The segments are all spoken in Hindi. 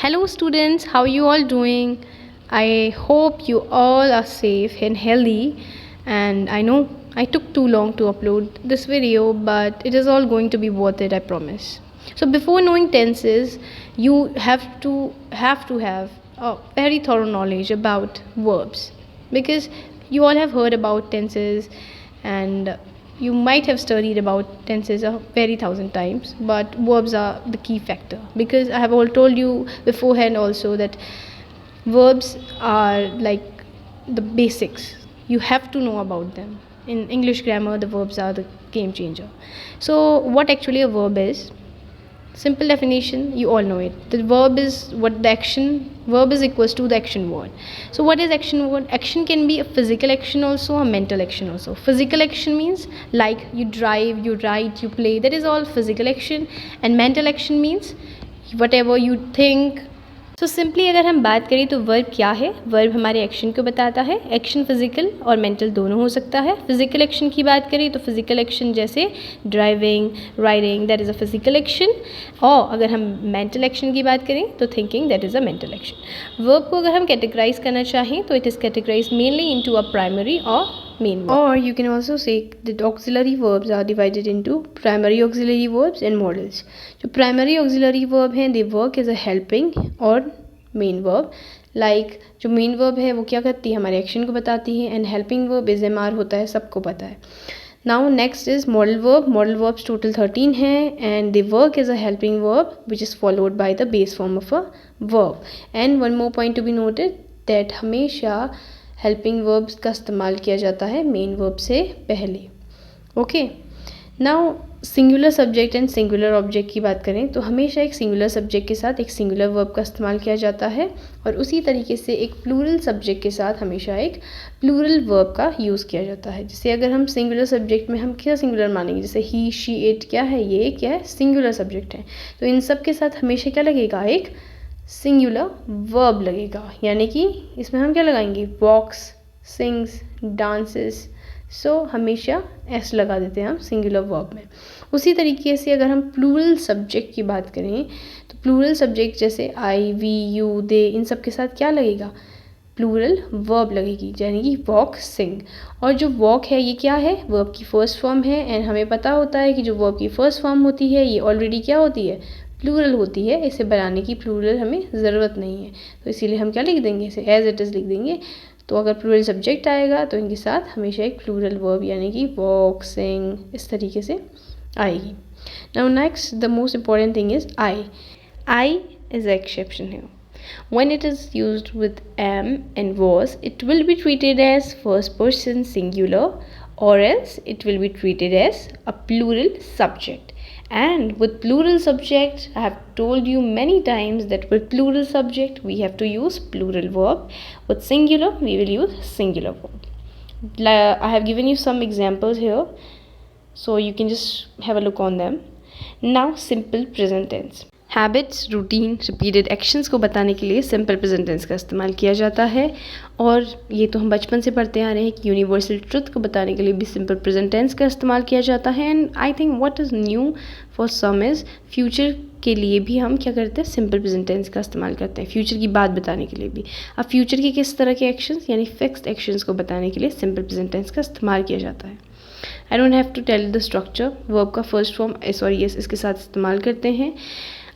Hello students, how you all doing? I hope you all are safe and healthy, and I know I took too long to upload this video, but it is all going to be worth it, I promise. So before knowing tenses, you have a very thorough knowledge about verbs, because you all have heard about tenses, and you might have studied about tenses a very thousand times, but verbs are the key factor, because I have all told you beforehand also that verbs are like the basics. You have to know about them. In English grammar, the verbs are the game changer. So what actually a verb is? Simple definition, you all know it. The verb is what the action, verb is equals to the action word. So what is action word? Action can be a physical action also, a mental action also. Physical action means like you drive, you write, you play, that is all physical action. And mental action means whatever you think. So simply अगर हम बात करें तो वर्ब क्या है? वर्ब हमारे एक्शन को बताता है. एक्शन फिजिकल और मेंटल दोनों हो सकता है. फिजिकल एक्शन की बात करें तो फिजिकल एक्शन जैसे driving, riding, that is a physical action. और अगर हम मेंटल एक्शन की बात करें तो thinking, that is a mental action. Verb को अगर हम कैटेगराइज करना चाहें तो it is categorise mainly into a primary और main verb. Or you can also say that auxiliary verbs are divided into primary auxiliary verbs and modals. जो primary auxiliary verb हैं they work as a helping और main verb. Like जो main verb है वो क्या करती है? हमारे action को बताती है. And helping verb is MR होता है, सबको पता है. Now next is modal verb. Modal verbs total 13 हैं and they work as a helping verb which is followed by the base form of a verb. And one more point to be noted that हमेशा हेल्पिंग वर्ब्स का इस्तेमाल किया जाता है मेन वर्ब से पहले. Okay, now singular subject and singular object की बात करें तो हमेशा एक सिंगुलर सब्जेक्ट के साथ एक सिंगुलर वर्ब का इस्तेमाल किया जाता है, और उसी तरीके से एक प्लूरल सब्जेक्ट के साथ हमेशा एक प्लूरल वर्ब का यूज़ किया जाता है. जैसे अगर हम सिंगुलर सब्जेक्ट में हम क्या सिंगुलर मानेंगे, जैसे ही, शी, इट, क्या है? ये क्या है? सिंगुलर सब्जेक्ट है. तो इन सब के साथ हमेशा क्या लगेगा? एक सिंगुलर वर्ब लगेगा. यानी कि इसमें हम क्या लगाएंगे? वॉक्स, सिंग्स, डांसेस. सो हमेशा एस लगा देते हैं हम सिंगुलर वर्ब में. उसी तरीके से अगर हम प्लूरल सब्जेक्ट की बात करें तो प्लूरल सब्जेक्ट जैसे आई, वी, यू, दे, इन सब के साथ क्या लगेगा? प्लूरल वर्ब लगेगी, यानी कि वॉक, सिंग. और जो वॉक है ये क्या है? वर्ब की फर्स्ट फॉर्म है. एंड हमें पता होता है कि जो वर्ब की फर्स्ट फॉर्म होती है ये ऑलरेडी क्या होती है? प्लूरल होती है. इसे बनाने की प्लूरल हमें ज़रूरत नहीं है, तो इसीलिए हम क्या लिख देंगे? इसे एज इट इज़ लिख देंगे. तो अगर प्लूरल सब्जेक्ट आएगा तो इनके साथ हमेशा एक प्लूरल वर्ब यानी कि वॉक, सिंग इस तरीके से आएगी. Now next the most important thing is I. I is exception है. When it is used with am and was, it will be treated as first person singular, or else it will be treated as a plural subject. And with plural subject, I have told you many times that with plural subject we have to use plural verb. With singular we will use singular verb. I have given you some examples here, so you can just have a look on them. Now simple present tense. Habits, routine, repeated actions को बताने के लिए सिंपल प्रेजेंट टेंस का इस्तेमाल किया जाता है. और ये तो हम बचपन से पढ़ते आ रहे हैं कि यूनिवर्सल ट्रुथ को बताने के लिए भी सिंपल प्रेजेंट टेंस का इस्तेमाल किया जाता है. And I think what is new for some is future के लिए भी हम क्या करते हैं? सिंपल प्रेजेंट टेंस का इस्तेमाल करते हैं फ्यूचर की बात बताने के लिए भी. अब फ्यूचर के किस तरह के एक्शंस यानी फिक्स्ड एक्शंस को बताने के लिए सिंपल प्रेजेंट टेंस का इस्तेमाल किया जाता है. I don't have to tell the structure. Verb का फर्स्ट फॉर्म एस और यस इसके साथ इस्तेमाल करते हैं.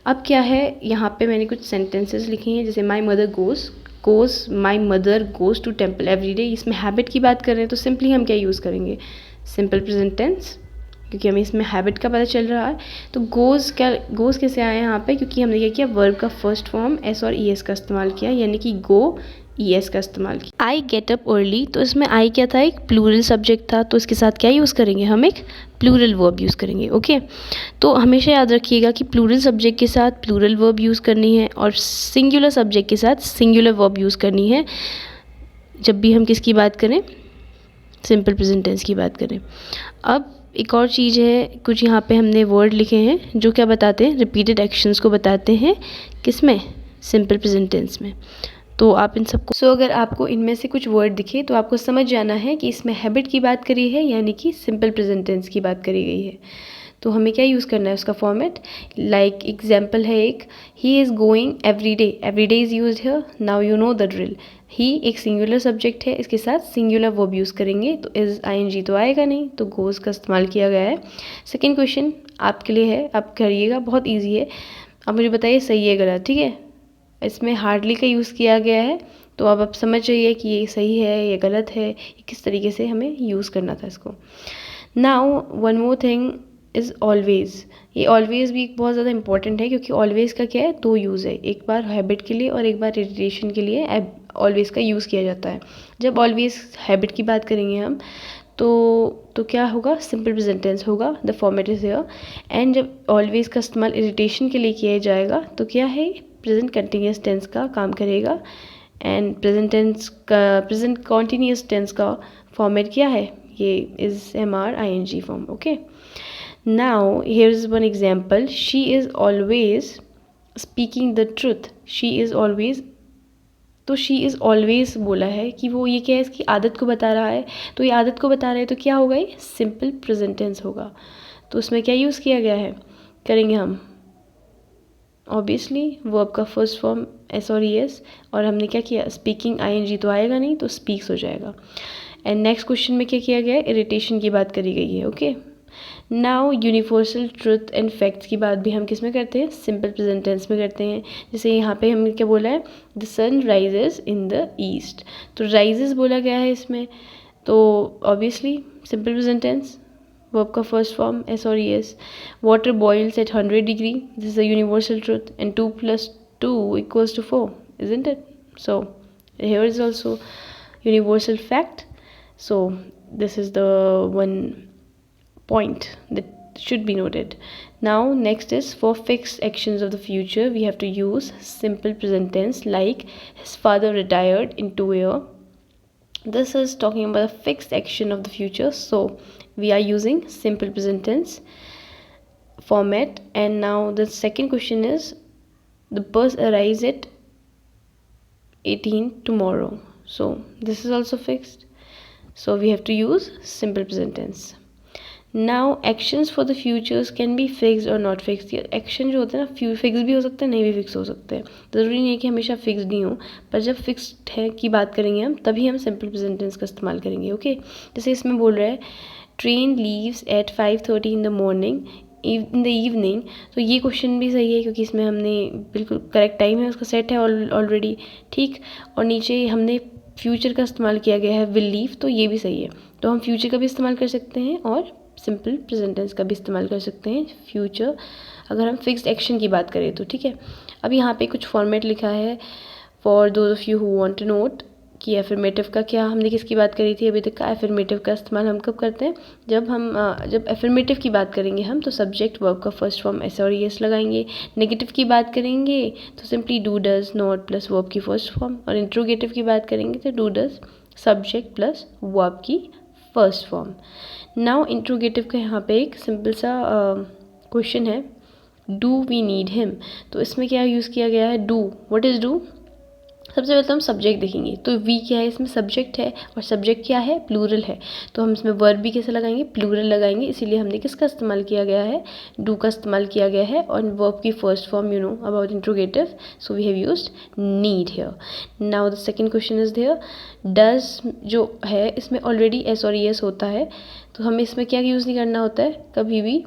अब क्या है, यहाँ पे मैंने कुछ सेंटेंसेस लिखी हैं, जैसे my mother my mother goes to temple every day. इसमें हैबिट की बात कर रहे हैं तो सिंपली हम क्या यूज़ करेंगे? सिंपल प्रेजेंट टेंस, क्योंकि हमें इसमें हैबिट का पता चल रहा है. तो गोज़ कैसे आया यहाँ पे? क्योंकि हमने क्या किया? वर्ब का फर्स्ट फॉर्म एस और ई एस का इस्तेमाल किया, यानी कि गो, ई एस का इस्तेमाल किया. आई गेट अप अर्ली, तो इसमें आई क्या था? एक प्लूरल सब्जेक्ट था, तो इसके साथ क्या यूज़ करेंगे? हम एक प्लूरल वर्ब यूज़ करेंगे. ओके, तो हमेशा याद रखिएगा कि प्लूरल सब्जेक्ट के साथ प्लूरल वर्ब यूज़ करनी है और सिंगुलर सब्जेक्ट के साथ सिंगुलर वर्ब यूज़ करनी है जब भी हम किसकी बात करें? सिंपल प्रेजेंट टेंस की बात करें. अब एक और चीज़ है, कुछ यहाँ पे हमने वर्ड लिखे हैं जो क्या बताते हैं? रिपीटेड एक्शंस को बताते हैं. किसमें? सिंपल प्रेजेंट टेंस में. तो आप इन सबको अगर आपको इनमें से कुछ वर्ड दिखे तो आपको समझ जाना है कि इसमें हैबिट की बात करी है, यानी कि सिंपल प्रेजेंट टेंस की बात करी गई है. तो हमें क्या यूज़ करना है उसका फॉर्मेट. लाइक एग्जाम्पल है एक, he is going every day is use here. Now you know the drill. He एक सिंगुलर सब्जेक्ट है, इसके साथ सिंगुलर वर्ब यूज़ करेंगे, तो इज़ ING तो आएगा नहीं, तो गोज़ का इस्तेमाल किया गया है. सेकेंड क्वेश्चन आपके लिए है, आप करिएगा, बहुत ईजी है. आप मुझे बताइए सही है गलत. ठीक है, इसमें हार्डली का यूज़ किया गया है, तो अब आप समझ जाइए कि ये सही है या गलत है, किस तरीके से हमें यूज़ करना था इसको. Now one more thing is always. ये ऑलवेज़ भी बहुत ज़्यादा इंपॉर्टेंट है, क्योंकि ऑलवेज़ का क्या है, दो यूज़ है, एक बार हैबिट के लिए और एक बार इरिटेशन के लिए ऑलवेज़ का यूज़ किया जाता है. जब ऑलवेज़ हैबिट की बात करेंगे हम, तो क्या होगा, सिंपल प्रेजेंट टेंस होगा, the format is here. And जब ऑलवेज़ का इस्तेमाल इरिटेशन के लिए किया जाएगा, तो क्या है, प्रेजेंट कंटिन्यूस टेंस का काम करेगा. एंड प्रेजेंट कॉन्टीन्यूस टेंस का फॉर्मेट क्या है, ये is MR ING form. Okay, now here is one example. She is always speaking the truth. She is always, तो शी इज़ ऑलवेज बोला है कि वो ये क्या है, इसकी आदत को बता रहा है. तो ये आदत को बता रहा है, तो क्या होगा, ये सिंपल प्रेजेंट टेंस होगा. तो उसमें क्या यूज़ किया गया है, करेंगे हम ऑब्वियसली वर्ब का फर्स्ट फॉर्म S और ES, और हमने क्या किया, स्पीकिंग ING तो आएगा नहीं, तो स्पीक्स हो जाएगा. एंड नेक्स्ट क्वेश्चन में क्या किया गया है, इरिटेशन की बात करी गई है. Okay, now universal truth and facts की बात भी हम किस में करते हैं, सिंपल प्रेजेंट टेंस में करते हैं. जैसे यहाँ पे हमने क्या बोला है, the sun rises in the east. तो राइजेस बोला गया है इसमें, तो obviously simple present tense, verb का फर्स्ट फॉर्म S और ES. Water boils at 100 degree. This is a universal truth. And 2 + 2 = 4, isn't it? So here is also universal fact. So this is the one point that should be noted. Now next is for fixed actions of the future, we have to use simple present tense, like his father retired in 2 years. This is talking about a fixed action of the future, so we are using simple present tense format. And now the second question is, the bus arrives at 18 tomorrow. So this is also fixed, so we have to use simple present tense. Now actions for the futures can be fixed और नॉट फिक्स्ड. एक्शन जो होते हैं ना, फिक्स भी हो सकते हैं, नहीं भी फिक्स हो सकते हैं. ज़रूरी नहीं है कि हमेशा फिक्स्ड ही हो, पर जब फिक्स्ड है की बात करेंगे हम, तभी हम सिंपल प्रेजेंट टेंस का इस्तेमाल करेंगे. ओके, जैसे इसमें बोल रहा है, train leaves eight 5:30 in the morning in the evening. तो ये क्वेश्चन भी सही है, क्योंकि इसमें हमने बिल्कुल करेक्ट टाइम है उसका सेट है ऑलरेडी. ठीक, और नीचे हमने फ्यूचर का इस्तेमाल किया गया है, विल लीव, तो ये भी सही है. तो हम फ्यूचर का भी इस्तेमाल कर सकते हैं और सिंपल प्रेजेंट टेंस का भी इस्तेमाल कर सकते हैं फ्यूचर, अगर हम फिक्स्ड एक्शन की बात करें तो. ठीक है, अब यहाँ पे कुछ फॉर्मेट लिखा है for those of you who want to note कि एफर्मेटिव का क्या, हमने किसकी बात करी थी अभी तक का. एफर्मेटिव का इस्तेमाल हम कब करते हैं, जब एफर्मेटिव की बात करेंगे हम, तो सब्जेक्ट वर्ब का फर्स्ट फॉर्म S और ES लगाएंगे. नेगेटिव की बात करेंगे तो simply do does not plus verb की फर्स्ट फॉर्म, और इंट्रोगेटिव की बात करेंगे तो do does subject plus verb की फर्स्ट फॉर्म. नाउ इंट्रोगेटिव का यहाँ पे एक सिंपल सा क्वेश्चन है, डू वी नीड हिम. तो इसमें क्या यूज़ किया गया है, डू. व्हाट इज़ डू, सबसे पहले तो हम सब्जेक्ट देखेंगे. तो वी क्या है, इसमें सब्जेक्ट है, और सब्जेक्ट क्या है, प्लूरल है. तो हम इसमें वर्ब भी कैसे लगाएंगे, प्लूरल लगाएंगे. इसीलिए हमने किसका इस्तेमाल किया गया है, डू का इस्तेमाल किया गया है. और वर्ब की first form you know about interrogative, so we have used need here. Now the second question is here, does जो है इसमें ऑलरेडी S और ES होता है, तो हमें इसमें क्या यूज़ नहीं करना होता है कभी भी.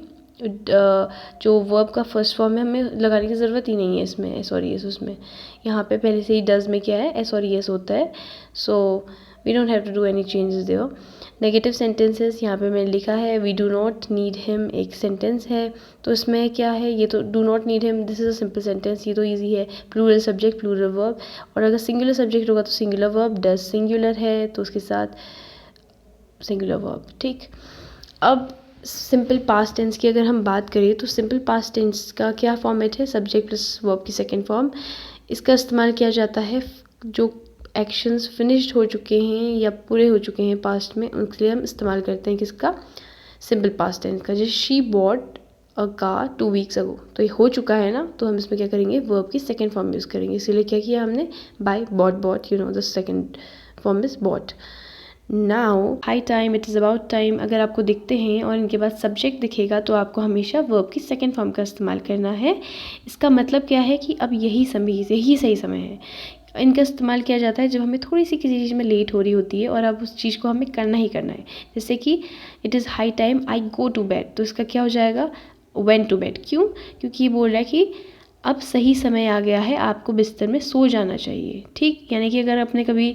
जो वर्ब का फर्स्ट फॉर्म है, हमें लगाने की ज़रूरत ही नहीं है इसमें S और ES. उसमें यहाँ पे पहले से ही डज में क्या है, S और ES होता है, so we don't have to do any changes there. Negative sentences यहाँ पे मैंने लिखा है, we do not need him एक सेंटेंस है, तो इसमें क्या है, ये तो do not need him, this is a simple sentence, ये तो ईजी है. प्लूरल सब्जेक्ट प्लूरल वर्ब, और अगर सिंगुलर सब्जेक्ट होगा तो सिंगुलर वर्ब. डज सिंगुलर है तो उसके साथ सिंगुलर वर्ब. ठीक, अब सिंपल पास्ट टेंस की अगर हम बात करें, तो सिंपल पास्ट टेंस का क्या फॉर्मेट है, सब्जेक्ट प्लस वर्ब की सेकंड फॉर्म. इसका इस्तेमाल किया जाता है जो एक्शंस फिनिश्ड हो चुके हैं या पूरे हो चुके हैं पास्ट में, उनके लिए हम इस्तेमाल करते हैं किसका, सिंपल पास्ट टेंस का. जैसे she bought a car 2 weeks ago, तो ये हो चुका है ना, तो हम इसमें क्या करेंगे, वर्ब की सेकंड फॉर्म यूज़ करेंगे. इसीलिए क्या किया हमने, buy, bought, you know the second form is bought. Now high time, it is about time अगर आपको दिखते हैं और इनके बाद सब्जेक्ट दिखेगा तो आपको हमेशा वर्ब की सेकेंड फॉर्म का इस्तेमाल करना है। इसका मतलब क्या है कि अब यही सही समय है। इनका इस्तेमाल किया जाता है जब हमें थोड़ी सी किसी चीज़ में लेट हो रही होती है और अब उस चीज़ को हमें करना ही करना है। जैसे कि it is high time I go to bed, तो इसका क्या हो जाएगा, वेंट टू बेड। क्यों? क्योंकि ये बोल रहा है कि अब सही समय आ गया है, आपको बिस्तर में सो जाना चाहिए। ठीक, यानी कि अगर आपने कभी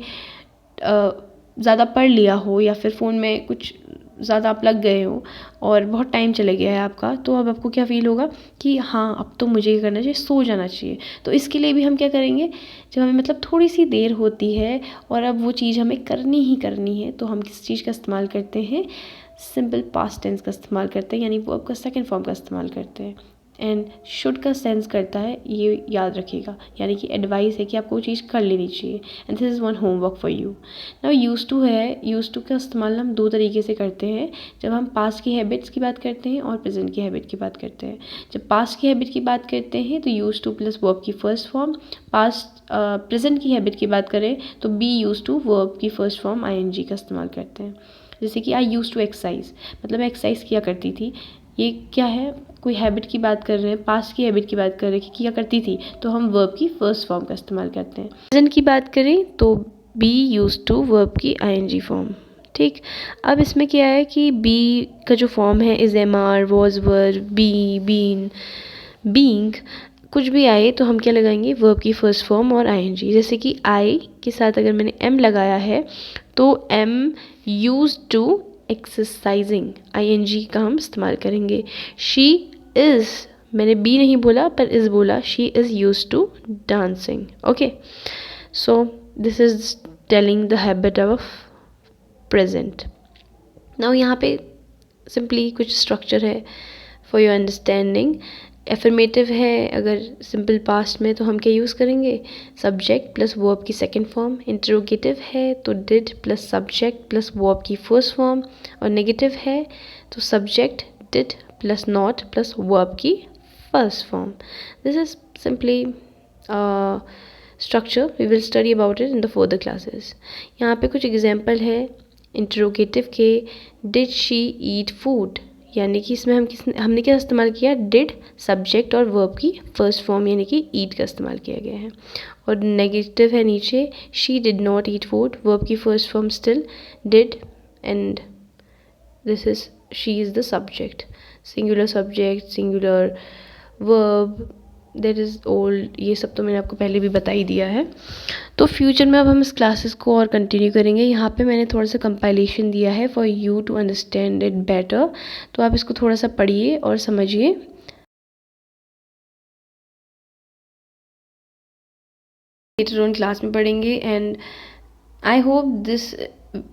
ज़्यादा पढ़ लिया हो या फिर फ़ोन में कुछ ज़्यादा आप लग गए हो और बहुत टाइम चले गया है आपका, तो अब आपको क्या फ़ील होगा कि हाँ अब तो मुझे ये करना चाहिए, सो जाना चाहिए। तो इसके लिए भी हम क्या करेंगे, जब हमें मतलब थोड़ी सी देर होती है और अब वो चीज़ हमें करनी ही करनी है, तो हम किस चीज़ का इस्तेमाल करते हैं, सिंपल पास्ट टेंस का इस्तेमाल करते हैं, यानी वर्ब का सेकेंड फॉर्म का इस्तेमाल करते हैं। एंड शुड का सेंस करता है, ये याद रखिएगा, यानी कि एडवाइस है कि आपको वो चीज़ कर लेनी चाहिए। And this is one homework for you. Now use to है, यूज़ टू का इस्तेमाल हम दो तरीके से करते हैं, जब हम पास्ट की हैबिट्स की बात करते हैं और प्रेजेंट की हैबिट की बात करते हैं। जब पास्ट की हैबिट की बात करते हैं तो यूज़ टू प्लस वर्ब की फर्स्ट फॉर्म, प्रेजेंट की हैबिट की बात करें तो बी यूज़ टू वर्ब की फर्स्ट फॉर्म आईएनजी का इस्तेमाल करते हैं। जैसे कि आई यूज़ टू एक्सरसाइज, मतलब मैं एक्सरसाइज किया करती थी। ये क्या है, कोई हैबिट की बात कर रहे हैं, पास्ट की हैबिट की बात कर रहे हैं कि किया करती थी, तो हम वर्ब की फर्स्ट फॉर्म का इस्तेमाल करते हैं। प्रेजेंट की बात करें तो बी यूज़ टू वर्ब की आईएनजी फॉर्म। ठीक, अब इसमें क्या है कि बी का जो फॉर्म है is am are, was, were, be, been, being, कुछ भी आए तो हम क्या लगाएंगे, वर्ब की फर्स्ट फॉर्म और आईएनजी। जैसे कि आई के साथ अगर मैंने एम लगाया है तो am use to exercising, ING का हम इस्तेमाल करेंगे। शी इज़, मैंने बी नहीं बोला पर इज़ बोला, she is use to dancing. Okay, so this is telling the habit of present. Now यहाँ पे सिंपली कुछ स्ट्रक्चर है फॉर योर अंडरस्टैंडिंग। एफर्मेटिव है अगर सिंपल पास्ट में तो हम क्या यूज़ करेंगे, सब्जेक्ट प्लस वर्ब की सेकंड फॉर्म। इंटरोगेटिव है तो did plus subject plus verb की फर्स्ट फॉर्म। और नेगेटिव है तो subject did plus not plus verb की first form. This is simply structure, we will study about it in the further classes. यहाँ पे कुछ एग्जाम्पल है इंटरोगेटिव के। डिड शी ईट फूड, यानी कि इसमें हमने क्या इस्तेमाल किया, डिड सब्जेक्ट और वर्ब की फर्स्ट फॉर्म यानी कि ईट का इस्तेमाल किया गया है। और नेगेटिव है नीचे, she did not eat food, verb की first form still did and this is she is the subject. Singular subject, singular verb, that is old, ये सब तो मैंने आपको पहले भी बता ही दिया है। तो फ्यूचर में अब हम इस क्लासेस को और कंटिन्यू करेंगे। यहाँ पे मैंने थोड़ा सा कंपाइलेशन दिया है for you to understand it better, तो आप इसको थोड़ा सा पढ़िए और समझिए। लेटर ऑन क्लास में पढ़ेंगे and I hope this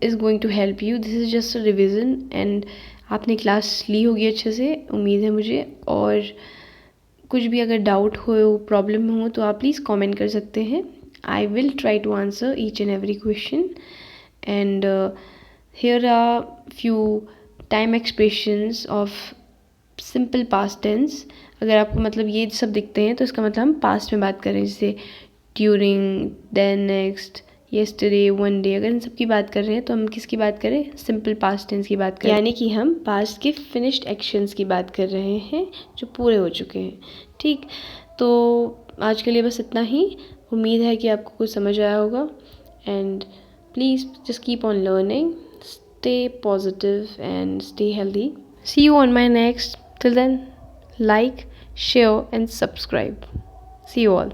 is going to help you. This is just a revision and आपने क्लास ली होगी अच्छे से, उम्मीद है मुझे। और कुछ भी अगर डाउट हो, प्रॉब्लम हो, तो आप प्लीज़ कमेंट कर सकते हैं। I will try to answer each and every question. And here are few time expressions of simple past tense. अगर आपको मतलब ये सब दिखते हैं तो इसका मतलब हम पास्ट में बात करें, जैसे during, then, next, yesterday, one day. अगर इन सब की बात कर रहे हैं तो हम किसकी बात करें, सिंपल पास्ट टेंस की बात करें, यानी कि हम पास्ट के फिनिश्ड एक्शंस की बात कर रहे हैं जो पूरे हो चुके हैं। ठीक, तो आज के लिए बस इतना ही। उम्मीद है कि आपको कुछ समझ आया होगा and please just keep on learning, stay positive and stay healthy. See you on my next, till then like, share and subscribe. See you all.